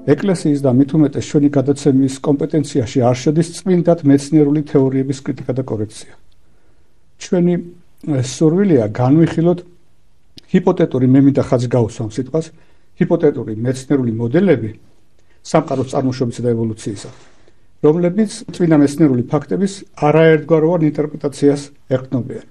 ეკლესიის და მით უმეტეს ჩვენი გადაცემის კომპეტენციაში არ შედის წმინდად მეცნიერული თეორიების კრიტიკა და კორექცია. ჩვენი სურვილია განვიხილოთ ჰიპოთეტური მე მინდა ხაზი გავუსვამ სიტყვას ჰიპოთეტური მეცნიერული მოდელები სამყაროს წარმოშობისა და ევოლუციისა, რომლებიც წმინდა მეცნიერული ფაქტების არაერთგვაროვან ინტერპრეტაციას ეყრდნობიან.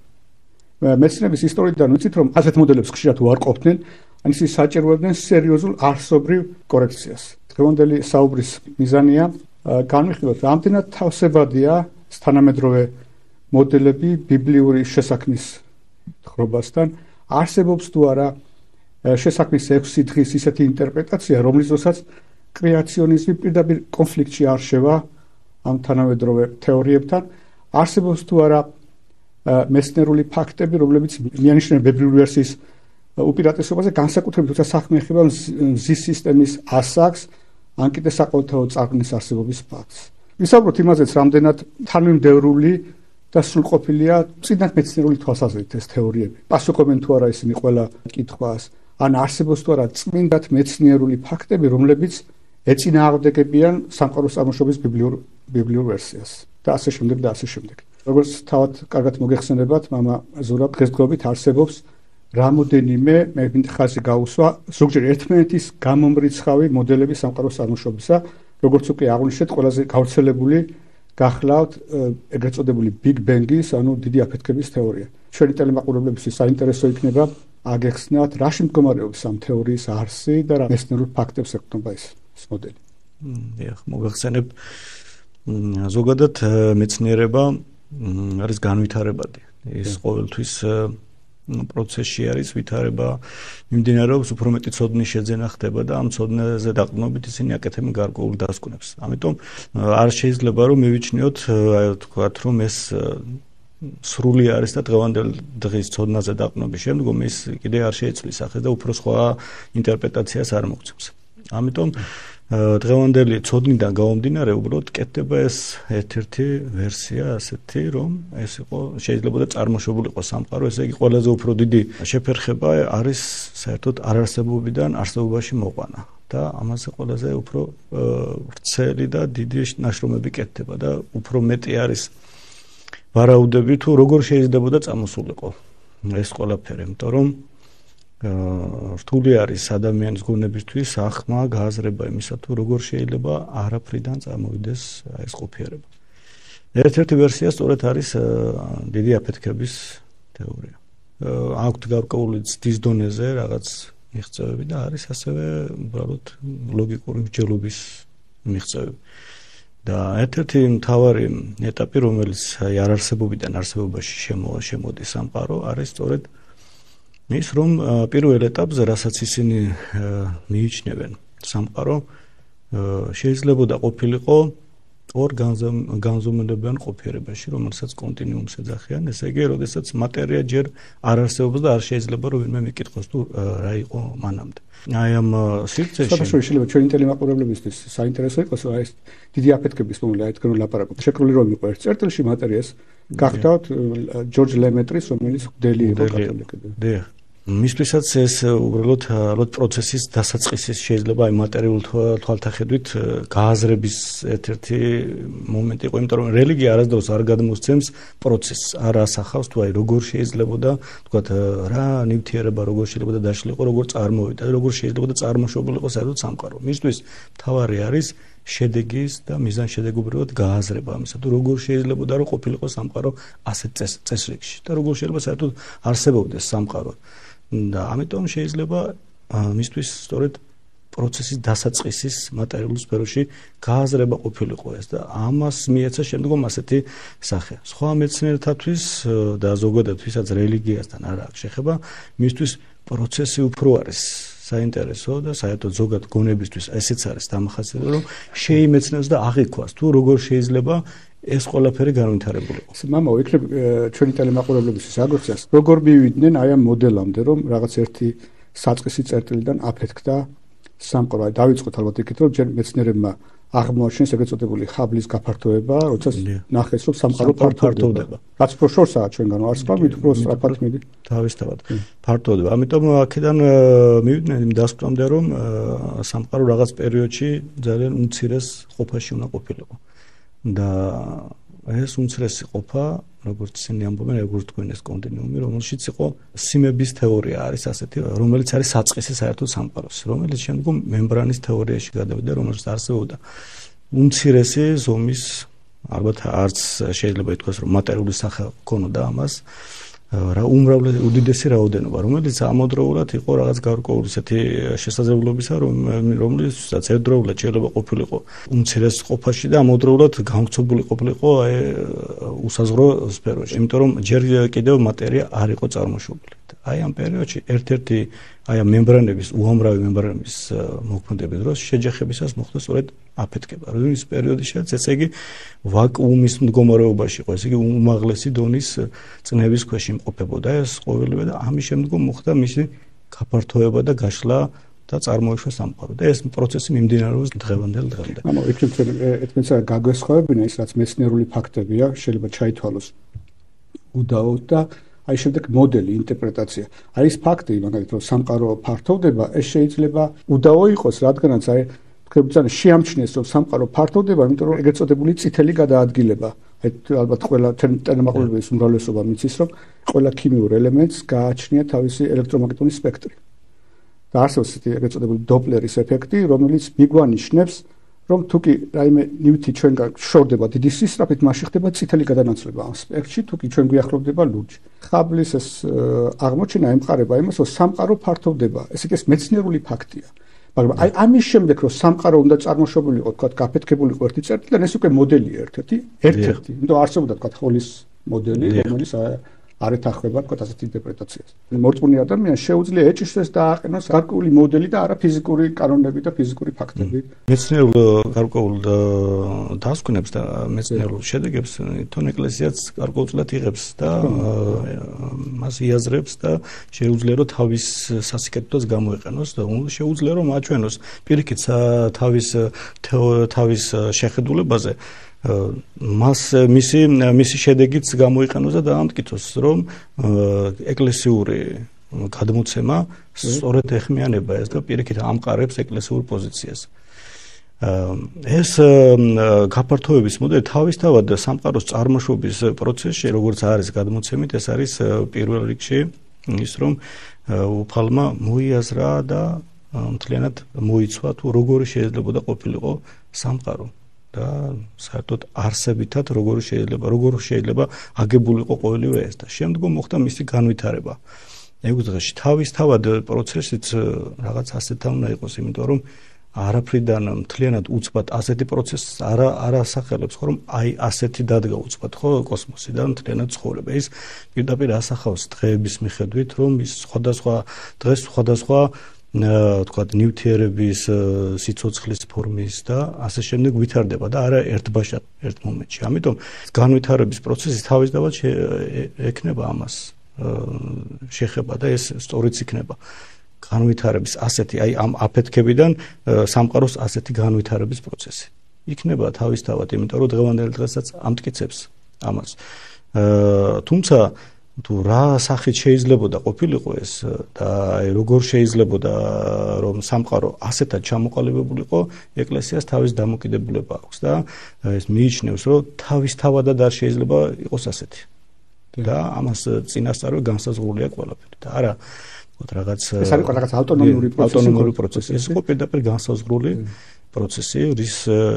მეცნიერების ისტორიიდან ვიცით, რომ ასეთ მოდელებს ხშირად უარყოფდნენ, ან ისინი საჭიროებდნენ სერიოზულ არსობრივ კორექციას. დღევანდელი საუბრის მიზანია განვიხილოთ, რამდენად თავსებადია თანამედროვე მოდელები ბიბლიური შესაქმნის თხრობასთან, არსებობს თუ არა შესაქმნის 6 დღის ისეთი ინტერპრეტაცია, რომლის დროსაც კრეაციონიზმი პირდაპირ კონფლიქტში არ შევა ამ თანამედროვე თეორიებთან, არსებობს თუ არა მეცნიერული ფაქტები, რომლებიც მიანიშნებენ ბიბლიური ვერსიის უპირატესობაზე, განსაკუთრებით თუმცა საქმე ეხება მზის სისტემის ასაკს, ან კიდე საყოველთაო წარღვნის არსებობის ფაქტს. ვისაუბროთ იმაზეც, რამდენად თანმიმდევრული და სრულყოფილია წინათ მეცნიერული თვალსაზრისით ეს თეორიები. პასუხობენ თუ არა ისინი ყველა კითხვას, ან არსებობს თუ არა წმინდად მეცნიერული ფაქტები, რომლებიც ეწინააღმდეგებიან სამყაროს წარმოშობის ბიბლიურ ვერსიას და ასე შემდეგ და ასე შემდეგ. როგორც თავად კარგად მოგეხსენებათ, მამა ზურაბ, დღესდღეობით არსებობს რამოდენიმე მე მინდა ხაზი გაუსვა ზოგჯერ ერთმანეთის გამომრიცხავი მოდელები სამყაროს წარმოშობისა, როგორც უკვე აღვნიშნეთ, ყველაზე გავრცელებული გახლავთ ეგრეთ წოდებული Big Bang-ის, ანუ დიდი აფეთქების თეორია. ჩვენი ტელემაყურებლებისთვის საინტერესო იქნება აგეხსნათ, რაში მდგომარეობს ამ თეორიის არსი და რა მეცნიერულ ფაქტებს ეყრდნობა ეს მოდელი. მოგახსენებ, ზოგადად მეცნიერება არის განვითარებადი. ეს ყოველთვის პროცესში არის ვითარება, მიმდინარეობს უფრო მეტი ცოდნის შეძენა ხდება და ამ ცოდნაზე დაყრდნობით ისინი აკეთებენ გარკვეულ დასკვნებს. ამიტომ არ შეიძლება რომ მივიჩნიოთ, თქვათ, რომ ეს სრული არის და დღევანდელი დღის ცოდნაზე დაყრდნობის შემდგომ ის კიდე არ შეეცვლის სახეს და უფრო სხვა ინტერპრეტაციას არ მოგცემს. ამიტომ დღევანდელი ცოდნიდან გამომდინარე უბრალოდ კეთდება ეს ერთ-ერთი ვერსია ასეთი, რომ ეს იყო შეიძლება და წარმოშობილი იყო სამყარო, ესე იგი ყველაზე უფრო დიდი შეფერხება არის საერთოდ არარსებობიდან არსებობაში მოყვანა და ამაზე ყველაზე უფრო ვრცელი და დიდი ნაშრომები კეთდება და უფრო მეტი არის ვარაუდები თუ როგორ შეიძლება და წამოსულიყო ეს ყველაფერი, იმიტომ რომ რთული არის ადამიანის გონებისთვის ახმა გააზრება იმისა თუ როგორ შეიძლება არაფრიდან წარმოვიდეს ეს ყოფიერება. ერთ-ერთი ვერსია სწორედ არის დიდი აფეთქების თეორია. აქვთ გარკვეული ცდის დონეზე რაღაც მიღწევები და არის ასევე უბრალოდ ლოგიკური მსჯელობის მიღწევები. და ერთ-ერთი მთავარი ეტაპი, რომელიც არარსებობიდან არსებობაში შემოდის სამყარო, არის სწორედ ის, რომ პირველ ეტაპზე, რასაც ისინი მიიჩნევენ სამყარო, შეიძლება ყოფილიყო ორ განზომილებიან ყოფიერებაში, რომელსაც კონტინუუმს ეძახიან, ესე იგი, როდესაც მატერია ჯერ არ არსებობს და არ შეიძლება რომ ვინმე მიკითხოს თუ რა იყო მანამდე. აი ამ სივრცეში შეიძლება ჩვენი ტელემაყურებლებისთვის საინტერესო იყოს, აი ეს დიდი აფეთქების მომენტი, აი თქვენ ლაპარაკობთ. შეკრული რომ იყო ერთ წერტილში მატერიას გახდათ ჯორჯ ლემეტრის, რომელიც მღვდელი იყო კათოლიკე. მისთვისაც ეს უბრალოდ ალბათ პროცესის დასაწყისის შეიძლება აი მატერიალურ თვალთახედვით გააზრების ერთ-ერთი მომენტი იყო, იმიტომ რომ რელიგია არასდროს არ გადმოსცემს პროცესს, არ ასახავს თუ აი როგორ შეიძლება და თქვათ რა ნივთიერება როგორ შეიძლება და დაშლიყო, როგორ წარმოვიდა და როგორ შეიძლება და წარმოშობილიყო საერთოდ სამყარო. მისთვის მთავარი არის შედეგის და მიზანშედეგობრივად გააზრება ამისა, თუ როგორ შეიძლება და რომ ყოფილიყო სამყარო ასეთ წესრიგში და როგორ შეიძლება საერთოდ არსებობდეს სამყარო. და ამიტომ შეიძლება მისთვის სწორედ პროცესის დასაწყისის მატერიალურ სფეროში გააზრება ყოფილიყო ეს და ამას მიეცა შემდგომ ასეთი სახე. სხვა მეცნიერთათვის და ზოგადად ვისაც რელიგიასთან არ აქვს შეხება, მისთვის პროცესი უფრო არის საინტერესო და საერთოდ ზოგადად გონებისთვის ესეც არის დამახასიათებელი, რომ შეიმეცნოს და აღიქვას თუ როგორ შეიძლება ეს ყველაფერი განვითარებული იყო. მამა, იქნებ ჩვენი ტელემაყურებლებისთვის აგვიხსენს, როგორ მივიდნენ აი ამ მოდელამდე, რომ რაღაც ერთი საწყისი წერტილიდან აფეთქდა სამყარო. დავიწყოთ ალბათ იქით, რომ ჯერ მეცნიერებმა აღმოაჩენს ეგრეთ წოდებული ხაბლის გაფართოება, როდესაც ნახეს რომ სამყარო ფართოვდება. რაც უფრო შორსაა ჩვენგან არც სხვა მით უფრო სწრაფად მიდი. თავისთავად ფართოვდება. ამიტომ აქედან მივიდნენ იმ დასკვნამდე რომ სამყარო რაღაც პერიოდში ძალიან უმცირეს ყოფაში უნდა ყოფილიყო. და ეს უმცირესი ყოფა, როგორც ისინი ამბობენ, როგორც თქვენ ეს კონტინუუმი, რომელშიც იყო სიმების თეორია არის ასეთი, რომელიც არის საწყისი საერთოდ სამყაროს, რომელიც შემდგომ მემბრანის თეორიაში გადავიდა, რომელიც არსებობდა უმცირესი ზომის, ალბათ არც შეიძლება ითქვას, რომ მატერიული სახე ჰქონოდა ამას, რა უდიდესი რაოდენობა, რომელიც ამოდროულად იყო რაღაც გარკვეული ისეთი შესაძლებლობისა, რომელიცაც ერთდროულად შეიძლება ყოფილიყო უმცირეს ყოფაში და ამოდროულად განხორციელებული ყოფილიყო უსაზღვრო სფეროში, იმიტომ რომ ჯერ კიდევ მატერია არ იყო წარმოშობილი. აი ამ პერიოდში ერთ-ერთი აი ამ მემბრანების, უამრავი მემბრანების მოქმედების დროს შეჯახებისას მოხდა სწორედ აფეთქება. რომლის პერიოდიშიც ესე იგი ვაკუუმის მდგომარეობაში იყო, ესე იგი უმაღლესი დონის წნევის ქვეშ იმყოფებოდა ეს ყოველივე და ამის შემდგომ მოხდა მისი გაფართოება და გაშლა და წარმოიშვა სამყარო. და ეს პროცესი მიმდინარეობს დღევანდელ დღემდე. ანუ ერთმანეთს გაგვესხვავებინა ის რაც მეცნიერული ფაქტებია, შეიძლება ჩაითვალოს უდაოდ და აი შემდეგ მოდელი ინტერპრეტაცია. არის ფაქტი, მაგალითად, რომ სამყარო ფართოვდება, ეს შეიძლება უდაო იყოს, რადგანაც აი თქვენ შეამჩნიეს, რომ სამყარო ფართოვდება, იმიტომ რომ ეგრეთ წოდებული წითელი გადაადგილება. აი ალბათ ყველა თანამაყურებლების უმრავლესობა მიცის, რომ ყველა ქიმიურ ელემენტს გააჩნია თავისი ელექტრომაგნიტური სპექტრი. და არსებობს ეგრეთ წოდებული დოპლერის ეფექტი, რომელიც მიგვანიშნებს რომ თუკი რაიმე ნივთი ჩვენგან შორდება დიდი სისწრაფით, მაშინ ხდება წითელი გადანაცვლება ამ სპექტრში, თუკი ჩვენ გვიახლოვდება ლურჯი. ხაბლის ეს აღმოჩენა ემყარება იმას, რომ სამყარო ფართოვდება. ეს იქ ეს მეცნიერული ფაქტია. მაგრამ აი ამის შემდეგ, რომ სამყარო უნდა წარმოშობილიყო, თქვა, გაფეთქებულიყო ერთი წერტილიდან, ეს უკვე მოდელია ერთ-ერთი. იმიტომ არსებობდა თქვა ხოლის მოდელი, რომელიც არ ეთანხმება თქვა ასეთ ინტერპრეტაციას. მორწმუნე ადამიანს შეუძლია ეჭვს დააყენოს გარკვეული მოდელი და არა ფიზიკური კანონები და ფიზიკური ფაქტები. მეცნიერულ გარკვეულ დასკვნებს და მეცნიერულ შედეგებს თვითონ ეკლესიაც გარკვეულწილად იღებს და მას იაზრებს და შეუძლია რომ თავის სასიკეთოც გამოიყენოს და შეუძლია რომ აჩვენოს პირიქით თავის შეხედულებაზე მას მისი შედეგიც გამოიყენოს და დაამტკიცოს რომ ეკლესიური გადმოცემა სწორედ ეხმიანება ეს და პირიქით ამყარებს ეკლესიურ პოზიციას. ეს გაფართოების მოდელი თავისთავად სამყაროს წარმოშობის პროცესში როგორც არის გადმოცემით ეს არის პირველ რიგში ის რომ უფალმა მოიაზრა და მთლიანად მოიცვა თუ როგორი შეიძლება ყოფილიყო სამყარო და საერთოდ არსებითად როგორ შეიძლება აგებულიყო ყოველივე ეს და შემდგომ მოხდა მისი განვითარება. ეგვიპტეში თავისთავად პროცესიც რაღაც ასეთი უნდა იყოს, იმიტომ რომ არაფრიდან მთლიანად უცბად ასეთი პროცესი არ ასახელებს, რომ აი ასეთი დადგა უცბად ხო კოსმოსიდან მთლიანად ცხოვრება. ის პირდაპირ ასახავს დღეების მიხედვით, რომ ის სხვადასხვა თქვა ნივთიერების სიცოცხლის ფორმის და ასე შემდეგ ვითარდება და არა ერთბაშად ერთ მომენტში. ამიტომ განვითარების პროცესი თავისთავად ექნება ამას შეხება და ეს სწორიც იქნება. განვითარების ასეთი აი ამ აფეთქებიდან სამყაროს ასეთი განვითარების პროცესი. იქნება თავისთავად, იმიტომ რომ დღევანდელ დღესაც ამტკიცებს ამას. თუმცა თუ რა სახით შეიძლებოდა ყოფილიყო ეს და როგორ შეიძლებოდა რომ სამყარო ასეთად ჩამოყალიბებულიყო, ეკლესიას თავის დამოკიდებულება აქვს და ეს მიიჩნევს რომ თავისთავადად არ შეიძლება იყოს ასეთი. და ამას წინასწარვე განსაზღვრულია ყველაფერი და არა რაღაც ეს არის რაღაც ავტონომიური პროცესი. ეს იყო პირდაპირ განსაზღვრული პროცესი,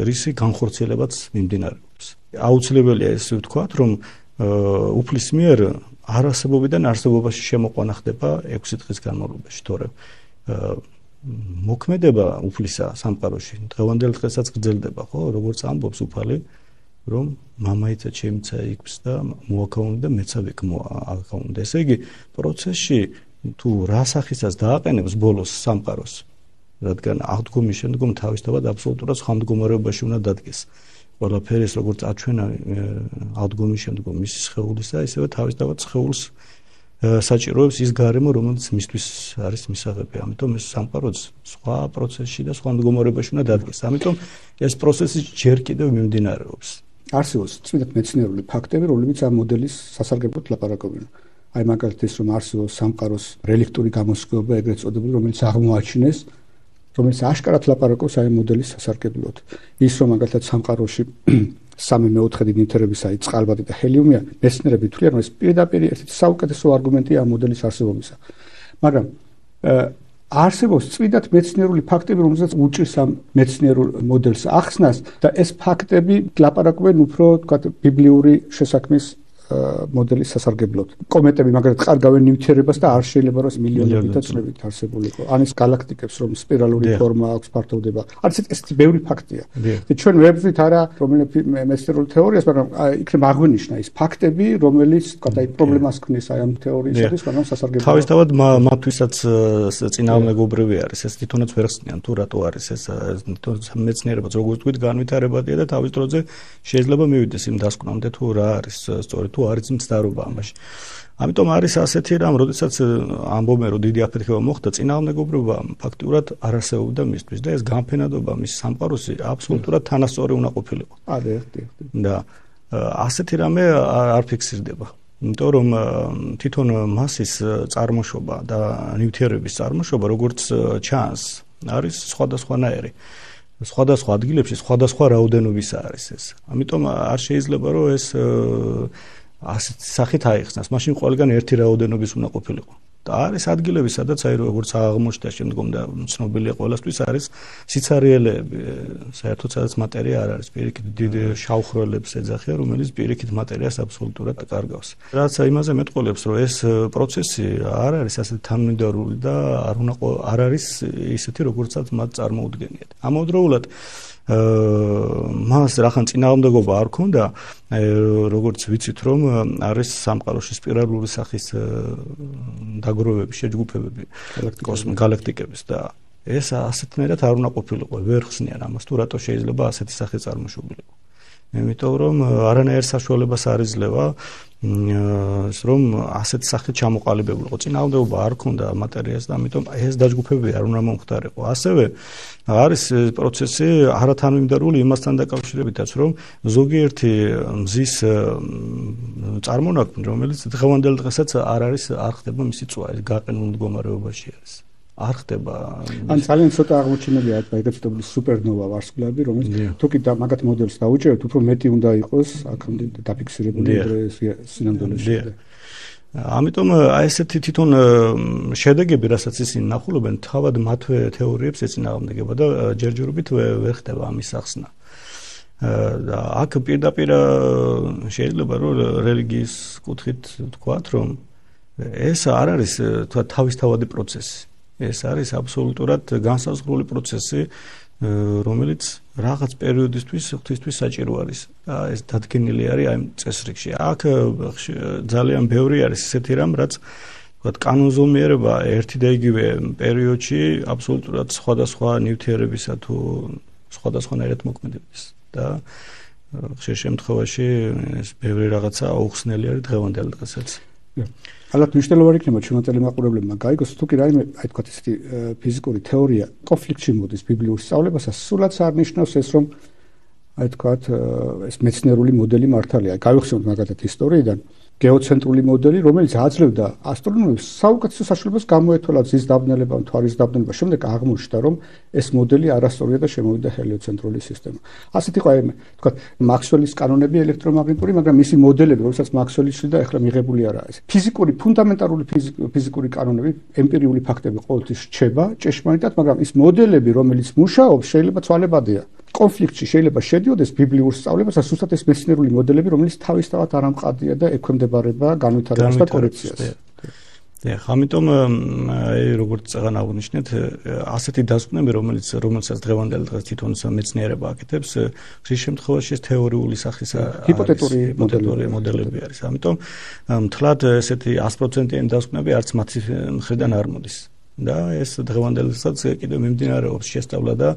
რისი განხორციელებაც მიმდინარეობს. აუცილებელია ესე ვთქვათ, რომ უფლის მიერ არასებობიდან არსებობაში შემოყვანა ხდება 6 დღის განმავლობაში, თორემ მოქმედება უფლისა სამყაროში დღევანდელ დღესაც გრძელდება, ხო? როგორც ამბობს უფალი, რომ მამაიცა ჩემცა იქს და მოაქაუნდა და მეცა ვიქ მოაქაუნდა. ესე იგი, პროცესში თუ რა სახისაც დააყენებს ბოლოს სამყაროს, რადგან აღდგომის შემდგომ თავისთავად აბსოლუტურად სხვა მდგომარეობაში უნდა დადგეს. ყველაფერი როგორც აჩვენა აღდგომის შემდგომ მისი სხეულისა, ისევე თავისთავად სხეულს საჭიროებს ის გარემო, რომელიც მისთვის არის მისაღები. ამიტომ ეს სამყაროც სხვა პროცესში და სხვა მდგომარეობაში უნდა დადგეს. ამიტომ ეს პროცესი ჯერ კიდევ მიმდინარეობს. არსებობს წმინდად მეცნიერული ფაქტები, რომლებიც ამ მოდელის სასარგებლოდ ლაპარაკობენ. აი მაგალითად ის რომ არსებობს სამყაროს რელიქტური გამოსხივება, ეგრეთ წოდებული, რომელიც აღმოაჩინეს, რომელიც აშკარად ლაპარაკობს აი მოდელის სასარგებლოდ. ის რომ მაგალითად სამყაროში 3/4 ნივთიერებისა, აი წყალბადი და ჰელიუმია, მეცნიერები თვლიან, რომ ეს პირდაპირ ერთ-ერთი საუკეთესო არგუმენტია ამ მოდელის არსებობისა. მაგრამ არსებობს წმინდად მეცნიერული ფაქტები, რომელსაც უჭირს ამ მეცნიერულ მოდელს ახსნას და ეს ფაქტები ლაპარაკობენ უფრო, თქვათ, ბიბლიური შესაქმის მოდელის სასარგებლოდ. კომეტები მაგალითად ყარგავენ ნივთიერებას და არ შეიძლება რომ მილიონობით და წლებით არსებულიყო. ან ის galaktikებს რომ სპირალური ფორმა აქვს, ფართოვდება. არის ესეთი ბევრი ფაქტია. და ჩვენ ვებრძვით არა რომელიმე მეცნიერულ თეორიას, მაგრამ იქნებ აღვნიშნა ის ფაქტები, რომელიც თქვათ აი პრობლემას ქმნის აი ამ თეორიისათვის, მაგრამ სასარგებლოდ. თავისთავად მათთვისაც წინააღმდეგობრივი არის. ეს თვითონაც ვერ ხსნიან თუ რატო არის ეს მეცნიერებაც როგორც ვთქვით განვითარებადია და თავის დროზე შეიძლება მივიდეს იმ დასკვნამდე თუ რა არის სწორედ თუ არის მცდარობა ამაში. ამიტომ არის ასეთი რამ, როდესაც ამბობენ, რომ დიდი აფეთქება მოხდა, წინააღმდეგობრიობა ფაქტიურად არ არსებობდა მისთვის და ეს განფენადობა მის სამყაროსი აბსოლუტურად თანასწორი უნდა ყოფილიყო. და ასეთი რამე არ ფიქსირდება. იმიტომ რომ თვითონ მასის წარმოშობა და ნივთიერების წარმოშობა, როგორც ჩანს, არის სხვადასხვანაირი. სხვადასხვა ადგილებში სხვადასხვა რაოდენობისა არის ეს. ამიტომ არ შეიძლება რომ ეს ასეთი სახით აიხსნას. მაშინ ყველგან ერთი რაოდენობის უნდა ყოფილიყო. და არის ადგილები, სადაც აი როგორც აღმოჩნდა შემდგომ და ცნობილია ყველასთვის არის სიცარიელეები, საერთოდ სადაც მატერია არ არის. პირიქით დიდ შავხროლებს ეძახიან, რომელიც პირიქით მატერიას აბსოლუტურად კარგავს. რაც იმაზე მეტყოლებს, რომ ეს პროცესი არ არის ასეთი თანმიმდევრული და არ არის ისეთი, როგორცაც მათ წარმოუდგენიათ. ამავდროულად მას რახან წინააღმდეგობა არ ქონდა, როგორც ვიცით, რომ არის სამყაროში სპირალური სახის დაგროვები, შეჯგუფებები galaktikების და ეს ასეთნაირად არ უნდა ყოფილიყო, ვერ ხსნიან ამას თუ რატო შეიძლება ასეთი სახე წარმოშობილიყო. იმიტომ რომ არანაირ საშუალებას არ იძლევა რომ ასეთი სახით ჩამოყალიბებულიყო. წინააღმდეგობა არ ქონდა მატერიას და ამიტომ ეს დაჯგუფებები არ უნდა მომხდარიყო. ასევე არის პროცესი არათანმიმდევრული იმასთან დაკავშირებითაც, რომ ზოგიერთი მზის წარმონაქმნი, რომელიც დღევანდელ დღესაც არ ხდება მისი წვა, ეს გაყინულ მდგომარეობაში არის. არ ხდება. ან ძალიან ცოტა აღმოჩენილია ეგრეთ წოდებული სუპერნოვა ვარსკვლავები, რომელიც თუკი და მაგათ მოდელს დაუჭერთ, უფრო მეტი უნდა იყოს აქამდე დაფიქსირებული სინამდვილეში. ამიტომ აი ესეთი თვითონ შედეგები, რასაც ისინი ნახულობენ, თავად მათვე თეორიებს ეწინააღმდეგება და ჯერჯერობით ვერ ხდება ამის ახსნა. და აქ პირდაპირ შეიძლება რომ რელიგიის კუთხით თქვათ, რომ ეს არ არის თავისთავადი პროცესი. ეს არის აბსოლუტურად განსაზღვრული პროცესი, რომელიც რაღაც პერიოდისთვის ღვთისთვის საჭირო არის. ეს დადგენილი არის აი წესრიგში. აქ ძალიან ბევრი არის ისეთი რამ, რაც თქვათ კანონზომიერება ერთი და იგივე პერიოდში აბსოლუტურად სხვადასხვა ნივთიერებისა თუ სხვადასხვანაირად მოქმედებს და ხშირ შემთხვევაში ეს ბევრი რაღაცა აუხსნელი არის დღევანდელ დღესაც. ალბათ მნიშვნელოვანი იქნება ჩვენთელი მაყურებლებმა გაიგოს, თუ კი რაიმე აი თქვათ ესეთი ფიზიკური თეორია კონფლიქტში მოდის ბიბლიურ სწავლებასთან, სულაც არ ნიშნავს ეს, რომ აი თქვათ ეს მეცნიერული მოდელი მართალია. გავიხსენოთ მაგალითად ისტორიიდან გეოცენტრული მოდელი, რომელიც აძლევდა ასტრონომებს საუკეთესო საშუალებას გამოეთვალა ძის დაბნელება, მთვარის დაბნელება. შემდეგ აღმოჩნდა, რომ ეს მოდელი არასწორია და შემოვიდა ჰელიოცენტრული სისტემა. ასეთ იყო აი თქვათ მაქსველის კანონები ელექტრომაგნიტური, მაგრამ მისი მოდელები, რომელსაც მაქსველი ცვლიდა, ახლა მიღებული არაა. ეს ფიზიკური, ფუნდამენტალური ფიზიკური კანონები, ემპირიული ფაქტები ყოველთვის რჩება ჭეშმარიტად, მაგრამ ის მოდელები, რომელიც მუშაობს, შეიძლება ცვალებადია. კონფლიქტში შეიძლება შედიოდეს ბიბლიურ სწავლებასთან სუსტად ეს მეცნიერული მოდელები, რომელიც თავისთავად არ ამყარდია და ექვემდებარება განვითარებას და კორექციას. ამიტომ აი როგორც წაღან აღნიშნეთ, ასეთი დასკვნები, რომელსაც დღევანდელ დღეს თვითონ მეცნიერება აკეთებს, ხშირ შემთხვევაში ეს თეორიული სახის ჰიპოთეტური მოდელები არის. ამიტომ მთლად ესეთი 100%-იანი დასკვნები არც მათი მხრიდან არ მოდის. და ეს დღევანდელსაც კიდევ მიმდინარეობს შესწავლა და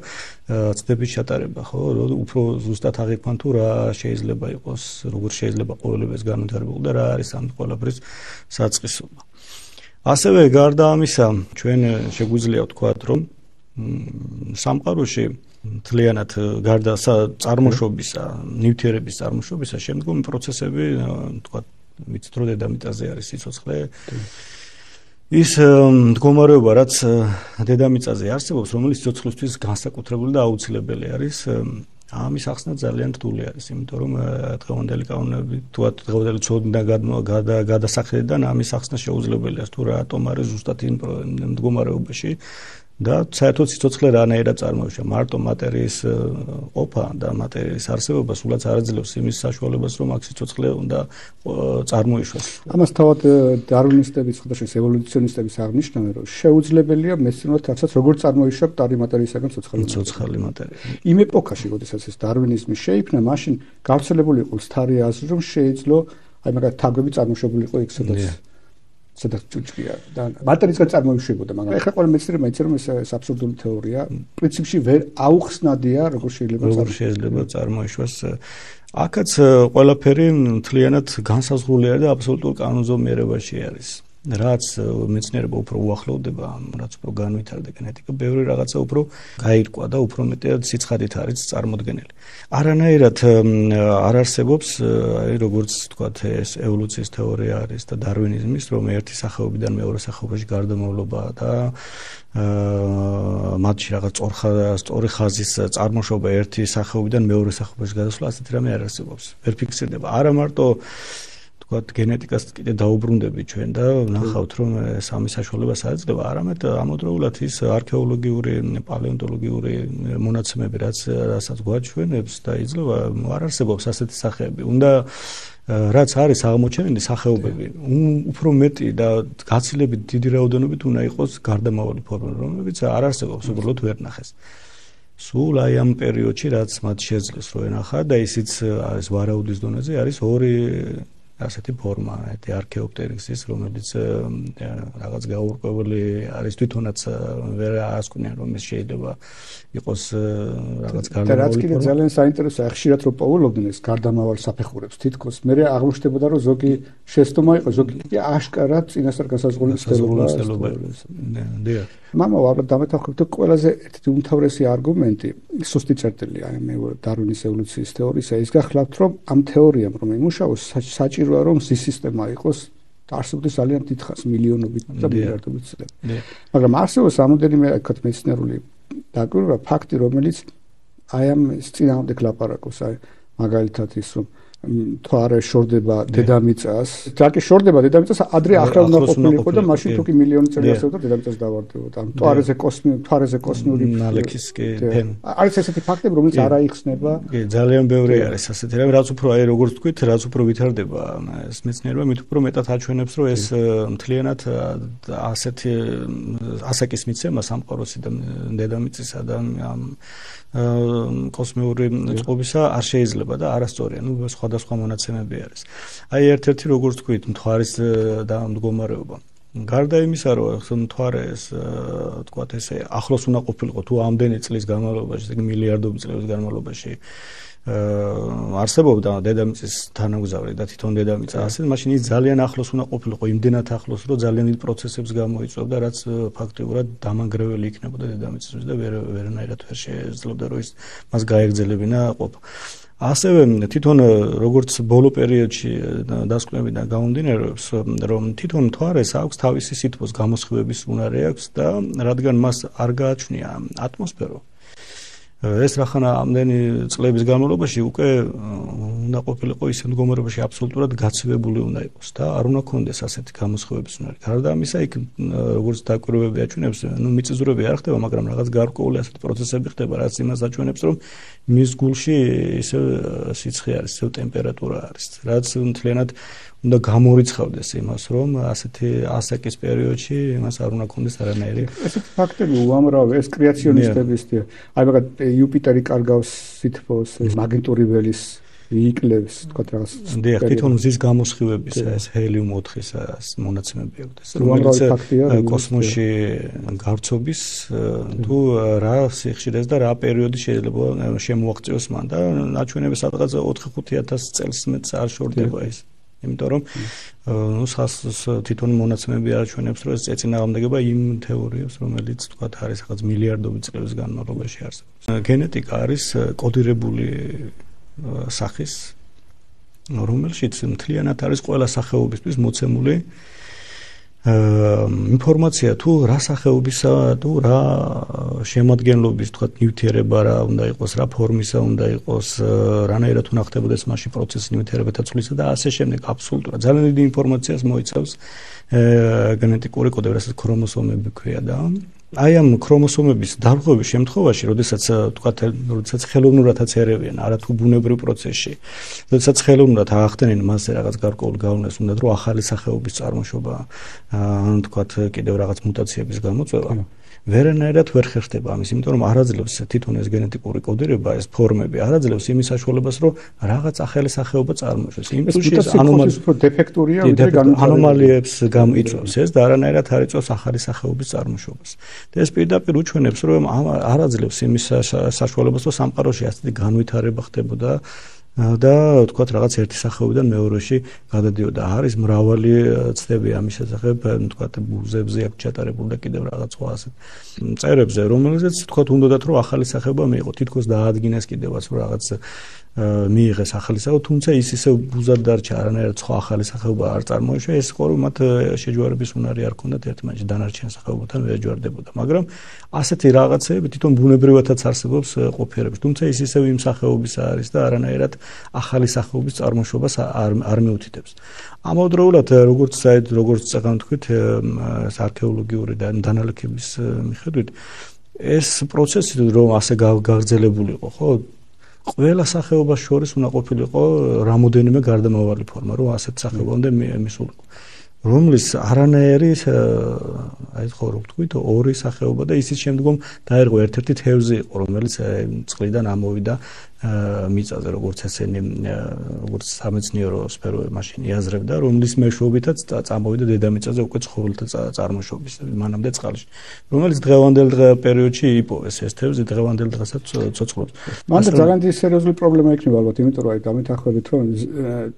ცდების ჩატარება, ხო, უფრო ზუსტად აღიქვან თუ რა შეიძლება იყოს, როგორ შეიძლება ყოველივე ეს განვითარებულ და რა არის ამ ყველაფრის საწყისობა. ასევე გარდა ამისა, ჩვენ შეგვიძლია ვთქვათ, რომ სამყაროში მთლიანად გარდა წარმოშობისა, ნივთიერების წარმოშობისა, შემდგომი პროცესები, ვთქვათ, ვიცით რომ დედამიწაზე არის სიცოცხლე. ის მდგომარეობა, რაც დედამიწაზე არსებობს, რომელიც სიცოცხლისთვის განსაკუთრებული და აუცილებელი არის, ამის ახსნა ძალიან რთული არის, იმიტომ რომ დღევანდელი კანონები, დღევანდელი ცოდნიდან გადასახედიდან ამის ახსნა შეუძლებელია, თუ რატომ არის ზუსტად იმ მდგომარეობაში და საერთოდ სიცოცხლე რანაირად წარმოიშვა. მარტო მატერიის ყოფა და მატერიის არსებობა სულაც არ აძლევს იმის საშუალებას, რომ აქ სიცოცხლე უნდა წარმოიშვას. ამას თავად დარვინისტები, ხოდაშეს ევოლუციონისტები აღნიშნავენ, რომ შეუძლებელია მეცნიერულად რასაც როგორ წარმოიშვა მკვდარი მატერიისაგან ცოცხალი მატერია. იმ ეპოქაში, როდესაც ეს დარვინიზმი შეიქმნა, მაშინ გავრცელებული იყო სტარი აზრი, რომ შეიძლება აი მაგალითად თაგვები წარმოშობილი იყო იქ სადაც ჭუჭყია და მატერიისგან წარმოიშვებოდა, მაგრამ ეხლა ყველა მეცნიერმა იცი რომ ეს აბსურდული თეორია, პრინციპში ვერ აუხსნადია, როგორ შეიძლება წარმოიშვას. აქაც ყველაფერი მთლიანად განსაზღვრულია და აბსოლუტურ კანონზომიერებაში არის. რაც მეცნიერება უფრო უახლოვდება, რაც უფრო განვითარდა გენეტიკა, ბევრი რაღაცა უფრო გაირკვა და უფრო მეტად სიცხადით არის წარმოდგენილი. არანაირად არ არსებობს, როგორც თქვათ, ეს ევოლუციის თეორია არის და დარვინიზმის, რომ ერთი სახეობიდან მეორე სახეობაში გარდამავლობა და მათში რაღაც სწორი ხაზის წარმოშობა ერთი სახეობიდან მეორე სახეობაში გადასვლა, ასეთი რამე არ არსებობს. ვერ ფიქსირდება. არა მარტო ვთქვათ, გენეტიკას კიდე დაუბრუნდები ჩვენ და ნახავთ, რომ ეს ამის საშუალებას აძლევა, არამედ ამავდროულად ის არქეოლოგიური, პალეონტოლოგიური მონაცემები, რასაც გვაჩვენებს და იძლევა, არ არსებობს ასეთი სახეები. უნდა რაც არის აღმოჩენილი სახეობები, უფრო მეტი და გაცილებით დიდი რაოდენობით უნდა იყოს გარდამავალი ფორმები, რომლებიც არ არსებობს, უბრალოდ ვერ ნახეს. სულ აი ამ პერიოდში, რაც მათ შეძლეს რო ენახა და ისიც არის ვარაუდის დონეზე, არის ორი ასეთი ფორმა, ერთი არქეოპტერიქსის, რომელიც რაღაც გაურკვეველი არის, თვითონაც ვერ ასკვნიან, რომ ეს შეიძლება იყოს რაღაც გარდამავალი. რაც კიდე ძალიან საინტერესოა, ხშირად რო პოულობდნენ ეს გარდამავალ საფეხურებს, თითქოს მე აღმოჩნდებოდა, რომ ზოგი შეცდომა იყო, ზოგი კი აშკარად წინასწარ განსაზღვრული ცდელობა. დიახ. მამა ვარ დამეთანხმებით, რომ ყველაზე ერთი უმთავრესი არგუმენტი, სუსტი წერტილი, აი მე დარვინის ევოლუციის თეორიისა, ის გახლავთ, რომ ამ თეორიამ რომ იმუშაოს, საჭიროა რომ მზის სისტემა იყოს არსებობს ძალიან დიდხანს, მილიონობით და მილიარდობით წლები. მაგრამ არსებობს რამოდენიმე აქეთ მეცნიერული დაკვირვება, ფაქტი, რომელიც აი ამ წინააღმდეგ ლაპარაკობს, აი მაგალითად ის რომ თვარე შორდება დედამიწას, თვარი შორდება დედამიწას, ადრე ახრა უნდა ყოფილიყო და მაშინ თუ კი მილიონი წელი არსებობდა დედამიწას დავარდებოდა. ამ თვარეზე კოსმიური ნალექის ფენ. არის ესეთი ფაქტები, რომელიც არ აიხსნება. კი, ძალიან ბევრი არის ასეთი რამე, რაც უფრო აი როგორც თქვით, რაც უფრო ვითარდება ეს მეცნიერება, მით უფრო მეტად აჩვენებს, რომ ეს მთლიანად ასეთი ასაკის მიცემა სამყაროსი და დედამიწისა და კოსმიური წყობისა არ შეიძლება და არასწორია. ნუ სხვადასხვა მონაცემები არის. აი ერთ-ერთი როგორც თქვით, მთვარის მდგომარეობა. გარდა იმისა, რომ მთვარეს თქვათ ესე ახლოს უნდა ყოფილიყო თუ ამდენი წლის განმავლობაში, მილიარდობით წლების განმავლობაში არსებობდა დედამიწის თანამგზავრი და თვითონ დედამიწა ასე, მაშინ ის ძალიან ახლოს უნდა ყოფილიყო, იმდენად ახლოს, რომ ძალიან დიდ პროცესებს გამოიწვევდა, რაც ფაქტიურად დამანგრეველი იქნებოდა დედამიწისთვის და ვერანაირად ვერ შეეძლებოდა, რომ ის მას გაეგრძელებინა ყოფა. ასევე თვითონ როგორც ბოლო პერიოდში დასკვნებიდან გამომდინარეობს, რომ თვითონ მთვარეს აქვს თავისი სითბოს გამოსხივების უნარი აქვს და რადგან მას არ გააჩნია ატმოსფერო, ეს რახანა ამდენი წლების განმავლობაში უკვე უნდა ყოფილიყო ისე მდგომარეობაში აბსოლუტურად გაცივებული უნდა იყოს და არ უნდა ქონდეს ასეთი გამოსხივების უნარი. გარდა ამისა, იქ როგორც დაკვირვებები აჩვენებს, მიწისძვრები არ ხდება, მაგრამ რაღაც გარკვეული ასეთი პროცესები ხდება, რაც იმას აჩვენებს, რომ მის გულში ისე სიცხე არის, ისე ტემპერატურა არის, რაც მთლიანად უნდა გამორიცხავდეს იმას, რომ ასეთი ასაკის პერიოდში იმას არ უნდა ქონდეს არანაირი. ესეთი ფაქტები უამრავი, ეს კრეაციონისტების, აი მაგალითად იუპიტერი კარგავს სითბოს, მაგნიტური ველის იკლებს თქვა რაღაც. დიახ, თვითონ მზის გამოსხივების ეს ჰელიუმ 4-ის მონაცემები აქვს, რომელიც კოსმოსში გავრცობის თუ რა სიხშირეს და რა პერიოდი შეიძლება შემოაღწიოს მან და ნაჩვენები სადღაც 4-5000 წელს მეტს არ შორდება ის. იმიტომ რომ თვითონ მონაცემები არაჩვენებს, რომ ეს ეწინააღმდეგება იმ თეორიებს, რომელიც თქვა არის რაღაც მილიარდობით წლების განმავლობაში არსებობს. გენეტიკა არის კოდირებული სახის, რომელშიც მთლიანად არის ყველა სახეობისთვის მოცემული ინფორმაცია თუ რა სახეობისა თუ რა შემადგენლობის თქვა ნივთიერება რა უნდა იყოს, რა ფორმისა უნდა იყოს, რანაირად უნდა ხდებოდეს მასში პროცესი ნივთიერებათა ცვლისა და ასე შემდეგ. აბსოლუტურად ძალიან დიდი ინფორმაციას მოიცავს გენეტიკური კოდები, რასაც ქრომოსომები ქვია და აი ამ ქრომოსომების დარღვევის შემთხვევაში, როდესაც ხელოვნურადაც ერევიან, არა თუ ბუნებრივ პროცესში, როდესაც ხელოვნურად ახდენენ მასზე რაღაც გარკვეულ გავლენას, უნდა რომ ახალი სახეობის წარმოშობა, ან თქვათ კიდევ რაღაც მუტაციების გამოწვევა, ვერანაირად ვერ ხერხდება ამის, იმიტომ რომ არაძლევს თვითონ ეს გენეტიკური კოდირება, ეს ფორმები არაძლევს იმის საშუალებას, რომ რაღაც ახალი სახეობა წარმოიშვეს. იმ случаის ანომალიებს გამოიწვევს ეს და არანაირად არ იწვევს ახალი სახეობის წარმოშობას. და ეს პირდაპირ უჩვენებს, რომ არაძლევს იმის საშუალებას, რომ სამყაროში ასეთი განვითარება ხდებოდა და თქვათ რაღაც ერთი სახეობიდან მეორეში გადადიოდა. არის მრავალი ცდები ამის შესახებ, თქვათ ბუზებზე აქვს ჩატარებული და კიდევ რაღაც სხვა ასეთ მწერებზე, რომელზეც თქვათ უნდათ რომ ახალი სახეობა მიიღო, თითქოს დაადგინეს კიდევაც რომ რაღაც მიიღეს ახალი სახეობა, თუმცა ის ისევ ბუზად დარჩა, არანაირად სხვა ახალი სახეობა არ წარმოიშვა, ეს ხო რომ მათ შეჯვარების უნარი არ ქონდათ ერთმანეთში დანარჩენ სახეობათან ვერ ეჯვარდებოდა, მაგრამ ასეთი რაღაცები თვითონ ბუნებრივადაც არსებობს ყოფიერებში, თუმცა ის ისევ იმ სახეობისა არის და არანაირად ახალი სახეობის წარმოშობას არ მეუთითებს. ამავდროულად როგორც წეგან თქვით, არქეოლოგიური და დანალექების მიხედვით ეს პროცესი რომ ასე გაგრძელებულიყო, ხო? ყველა სახეობას შორის უნდა ყოფილიყო რამოდენიმე გარდამავალი ფორმა, რომ ასეთ სახეობამდე მისულიყო. რომლის არანაირი აი ხო რო ვთქვით, ორი სახეობა და ისიც შემდგომ დაერღო ერთ-ერთი თევზი იყო, რომელიც წყლიდან ამოვიდა მიწაზე, როგორც ესენი როგორც სამეცნიერო სფეროები მაშინ იაზრებდა, რომლის მეშვეობითაც წამოვიდა დედამიწაზე უკვე ცხოველთა წარმოშობის მანამდე წყალში, რომელიც დღევანდელ პერიოდში იპოვეს ეს თევზი, დღევანდელ დღესაც ცოცხლობს. მანდ ძალიან დიდი სერიოზული პრობლემა იქნება ალბათ, იმიტომ რომ აი გამეთანხმებით, რომ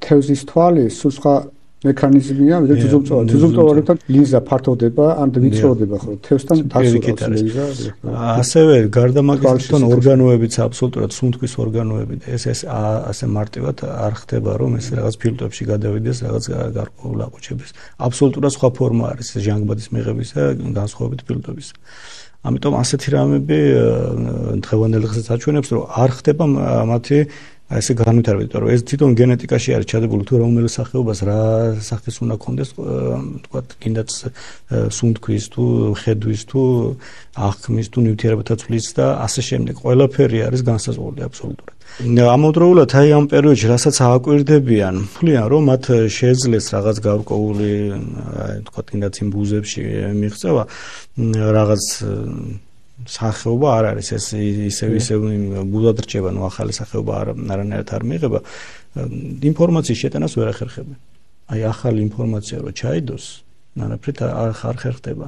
თევზის თვალი სულ სხვა მექანიზმია, ვიდრე ძუძუმწოვარი. ძუძუმწოვარებთან ლინზა ფართოვდება, ან ვიწროვდება, ხო, თევზთან დასურავს ლინზა. ასევე გარდა მაგის თვითონ ორგანოებიც აბსოლუტურად სუნთქვის ორგანოები და ეს ასე მარტივად არ ხდება, რომ ეს რაღაც ფილტრებში გადავიდეს, რაღაც გარკვეულ აყუჩების. აბსოლუტურად სხვა ფორმა არის ჟანგბადის მიღების და განსხვავებით ფილტრების. ამიტომ ასეთი რამები დღევანდელ დღესაც აჩვენებს, რომ არ ხდება მათი აი ესე განვითარება, იმიტომ რომ ეს თვითონ გენეტიკაში არის ჩადებული თუ რომელი სახეობას რა სახის უნდა ქონდეს, თქვა კიდაც სუნთქვის თუ ხედვის თუ აღქმის თუ ნივთიერებათა ცვლის და ასე შემდეგ. ყველაფერი არის განსაზღვრული აბსოლუტურად. ამავდროულად აი ამ პერიოდში რასაც ააკვირდებიან, თვლიან რომ მათ შეძლეს რაღაც გარკვეული თქვა კიდაც იმ ბუზებში მიღწევა რაღაც სახეობა არ არის ეს ისევ ბუდად რჩება, ნუ ახალი სახეობა არანაირად არ მიიღება. ინფორმაციის შეტანას ვერ ახერხებენ. აი ახალი ინფორმაცია რო ჩაიდოს, არაფრით არ ხერხდება.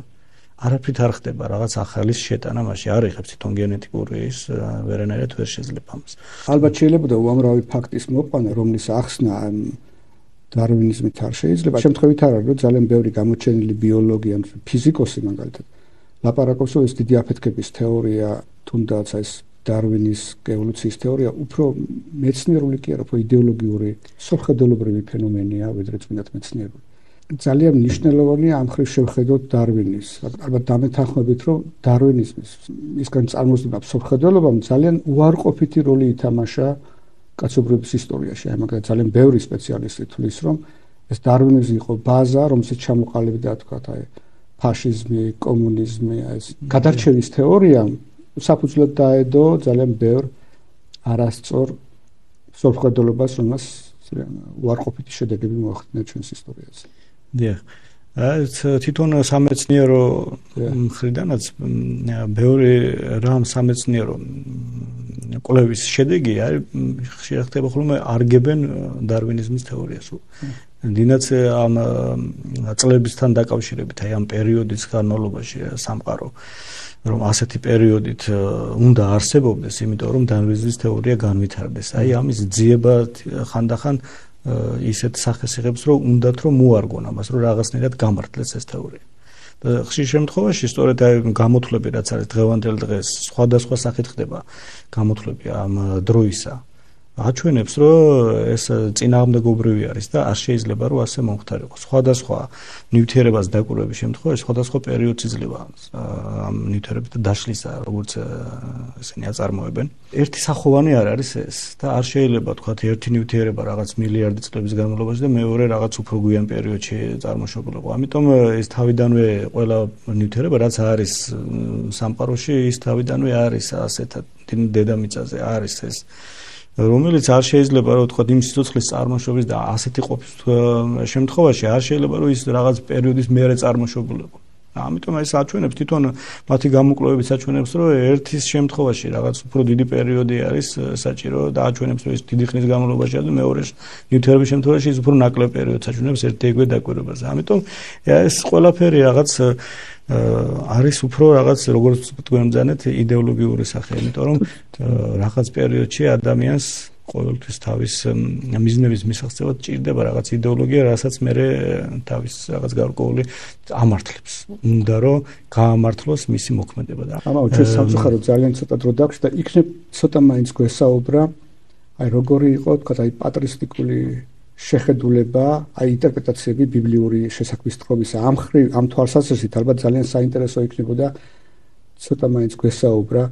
არაფრით არ ხდება რაღაც ახალის შეტანა, მაშინ არ იღებს თვითონ გენეტიკური ის ვერანაირად ვერ შეძლებ ამას. ალბათ შეიძლება უამრავი ფაქტის მოყვანა, რომლის ახსნა დარვინიზმით არ შეიძლება. შემთხვევით არ არის, რომ ძალიან ბევრი გამოჩენილი ბიოლოგი ან ფიზიკოსი მაგალითად ლაპარაკობს, რომ ეს დიდი აფეთქების თეორია, თუნდაც ეს დარვინის ევოლუციის თეორია უფრო მეცნიერული კი არა, უფრო იდეოლოგიური, სოხელობრივი ფენომენია, ვიდრე წმინდად მეცნიერული. ძალიან მნიშვნელოვანია ამ ხრივ შევხედოთ დარვინის. ალბათ დამეთანხმებით, რომ დარვინიზმის ისგან წარმოსდგება სოხელობამ ძალიან უარყოფითი როლი ითამაშა კაცობრიობის ისტორიაში. აი მაგალითად ძალიან ბევრი სპეციალისტი თვლის, რომ ეს დარვინიზმი იყო ბაზა, რომელსაც ჩამოყალიბდა თქვათ აი ფაშიზმი, კომუნიზმი, ეს გადარჩევის თეორია საფუძვლად დაედო ძალიან ბევრ არასწორ სოფხედელობას, რომელსაც უარყოფითი შედეგები მოახდინა ჩვენს ისტორიაზე. დიახ. თვითონ სამეცნიერო მხრიდანაც ბევრი რამ სამეცნიერო კვლევის შედეგი არის ხშირად ხდება ხოლმე არგებენ დარვინიზმის თეორიას. დინაც ამ წლებისთან დაკავშირებით აი ამ პერიოდის განმავლობაში სამყარო რომ ასეთი პერიოდით უნდა არსებობდეს, იმიტომ რომ დარვინიზმის თეორია განვითარდეს. აი ამის ძიება ხანდახან ისეთ სახეს იღებს, რომ უნდათ რომ მოარგონ ამას, რომ რაღაცნაირად გამართლდეს ეს თეორია. და ხშირ შემთხვევაში სწორედ აი გამოთვლები რაც არის დღევანდელ დღეს სხვადასხვა სახით ხდება გამოთვლები ამ დროისა. აჩვენებს, რომ ეს წინააღმდეგობრივი არის და არ შეიძლება რომ ასე მომხდარიყოს. სხვადასხვა ნივთიერებას დაკვირვების შემთხვევაში სხვადასხვა პერიოდს იძლევა ამ ნივთიერებთა დაშლისა, როგორც ესენი აწარმოებენ. ერთი სახოვანი არ არის ეს და არ შეიძლება თქვათ ერთი ნივთიერება რაღაც მილიარდი წლების განმავლობაში და მეორე რაღაც უფრო გვიან პერიოდში წარმოშობილიყო. ამიტომ ეს თავიდანვე ყველა ნივთიერება რაც არის სამყაროში, ის თავიდანვე არის ასეთად დედამიწაზე არის ეს რომელიც არ შეიძლება რომ თქვა იმ სიცოცხლის წარმოშობის და ასეთი ყოფის შემთხვევაში არ შეიძლება რომ ის რაღაც პერიოდის მერე წარმოშობილიყო. ამიტომ ეს აჩვენებს თვითონ მათი გამოკვლევებიც აჩვენებს რომ ერთის შემთხვევაში რაღაც უფრო დიდი პერიოდი არის საჭირო და აჩვენებს რომ ეს დიდი ხნის განმავლობაშია და მეორე ნივთიერების შემთხვევაში ის უფრო ნაკლებ პერიოდს აჩვენებს ერთ-ერთგვარ დაკვირვებაზე. ამიტომ ეს ყველაფერი რაღაც არის უფრო რაღაც როგორც თქვენმძანეთ იდეოლოგიური სახე, იმიტომ რომ რაღაც პერიოდში ადამიანს ყოველთვის თავის მიზნების მისაღწევად ჭირდება რაღაც იდეოლოგია, რასაც მერე თავის რაღაც გარკვეული ამართლებს. უნდა რომ გაამართლოს მისი მოქმედება და ამაო ჩვენ სამწუხაროდ ძალიან ცოტა დრო დაგვს და იქნებ ცოტა მაინც გვესაუბრა აი როგორი იყო თქვა აი პატრისტიკული შეხედულება, აი ინტერპრეტაციები ბიბლიური შესაქმისტრობის ამ თვალსაზრისით ალბათ ძალიან საინტერესო იქნებოდა ცოტა მაინც გვესაუბრა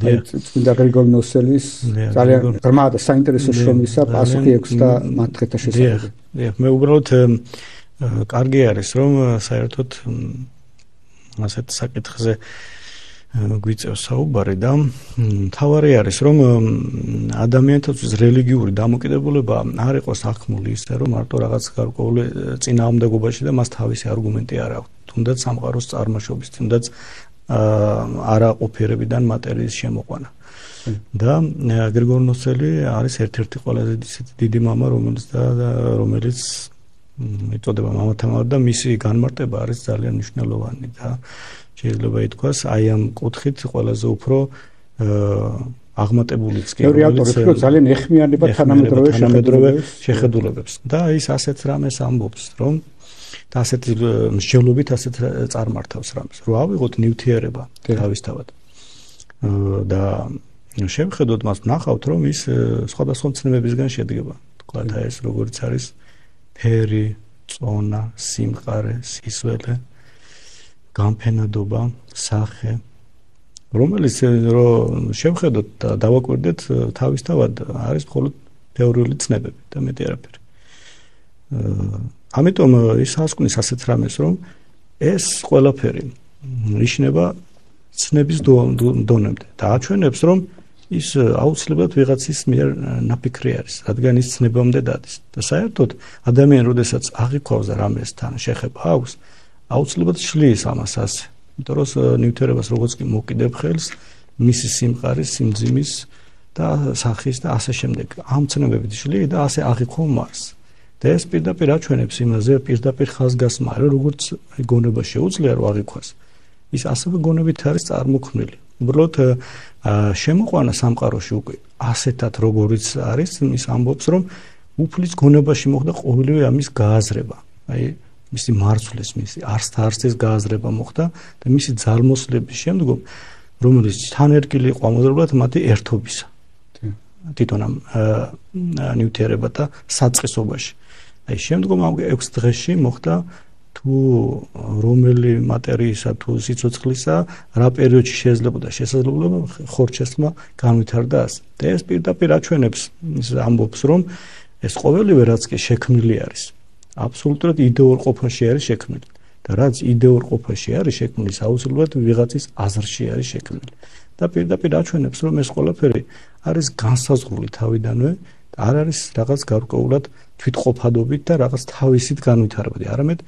აი წმინდა გრიგოლ ნოსელის ძალიან ღრმა და საინტერესო შრომისა პასუხი 6 და მათ დღეთა შესაძლებელი. მე უბრალოდ კარგი არის რომ საერთოდ ასეთ საკითხზე გვიწევს საუბარი და თავარი არის რომ ადამიანთათვის რელიგიური დამოკიდებულება არ იყოს ახმული ისე რომ მარტო რაღაც გარკვეული წინააღმდეგობაში და მას თავისი არგუმენტი არ აქვს თუნდაც სამყაროს წარმოშობის თუნდაც არაყოფიერებიდან მატერიის შემოყვანა და გრიგოლ ნოსელი არის ერთ-ერთი ყველაზე დიდი მამა რომელიც იწოდება მამათამარ და მისი განმარტება არის ძალიან მნიშვნელოვანი და შეიძლება ითქვას აი ამ კუთხით ყველაზე უფრო აღმატებულიც კი რომელიც ძალიან ეხმიანება თანამედროვე შეხედულებებს და ის ასეთ რამეს ამბობს რომ და ასეთი მსჯელობით ასეთ წარმართავს რამეს რომ ავიღოთ ნივთიერება თავისთავად და შევხედოთ მას ვნახავთ რომ ის სხვადასხვა მცნებებისგან შედგება თქვათ აი ეს როგორც არის ფერი, წონა, სიმყარე, სისველე გამფენადობა, სახე, რომელიც რომ შევხედოთ და დავაკვირდეთ თავისთავად არის მხოლოდ თეორიული ცნებები და მეტი არაფერი. ამიტომ ის ასკვნის ასეთ რამეს, რომ ეს ყველაფერი ნიშნება ცნების დონემდე და აჩვენებს, რომ ის აუცილებლად ვიღაცის მიერ ნაფიქრი არის, რადგან ის ცნებამდე დადის. და საერთოდ ადამიანი, როდესაც აღიქვავს და რამესთან შეხება აქვს, აუცილებლად შლის ამას ასე. იმიტომ რომ ნივთიერებას როგორც კი მოკიდებ ხელს, მისი სიმყარის, სიმძიმის და სახის და ასე შემდეგ. ამ ცნებებით შლი და ასე აღიქვო მას. და ეს პირდაპირ აჩვენებს იმაზე, პირდაპირ ხაზგასმა, რომ როგორც გონება შეუძლია რომ აღიქვას. ის ასევე გონებით არის წარმოქმნილი. უბრალოდ შემოყვანა სამყაროში უკვე ასეთად როგორიც არის, ის ამბობს რომ უფლის გონებაში მოხდა ყოველივე ამის გააზრება. აი მისი მარცვლის, მისი არსთა-არსის გააზრება მოხდა და მისი ძალმოსლების შემდგომ, რომელიც თანერგილი იყო ამოძრებლად მათი ერთობისა. თვითონ ამ ნივთიერებათა საწყისობაში. აი შემდგომ ამ 6 დღეში მოხდა თუ რომელი მატერიისა თუ სიცოცხლისა რა პერიოდში შესაძლებლობა ხორჩესმა განვითარდა ასე. და ეს პირდაპირ აჩვენებს, ის ამბობს, რომ ეს ყოველივე რაც კი შექმნილი არის აბსოლუტურად იდეურ ყოფაში არის შექმნილი და რაც იდეურ ყოფაში არის შექმნილი აუცილებლად ვიღაცის აზრში არის შექმნილი და პირდაპირ აჩვენებს რომ ეს ყველაფერი არის განსაზღვრული თავიდანვე და არ არის რაღაც გარკვეულად თვითყოფადობით და რაღაც თავისით განვითარებადი არამედ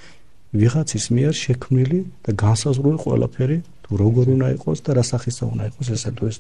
ვიღაცის მიერ შექმნილი და განსაზღვრული ყველაფერი თუ როგორ უნდა იყოს და რა სახისა უნდა იყოს ესა თუ ეს.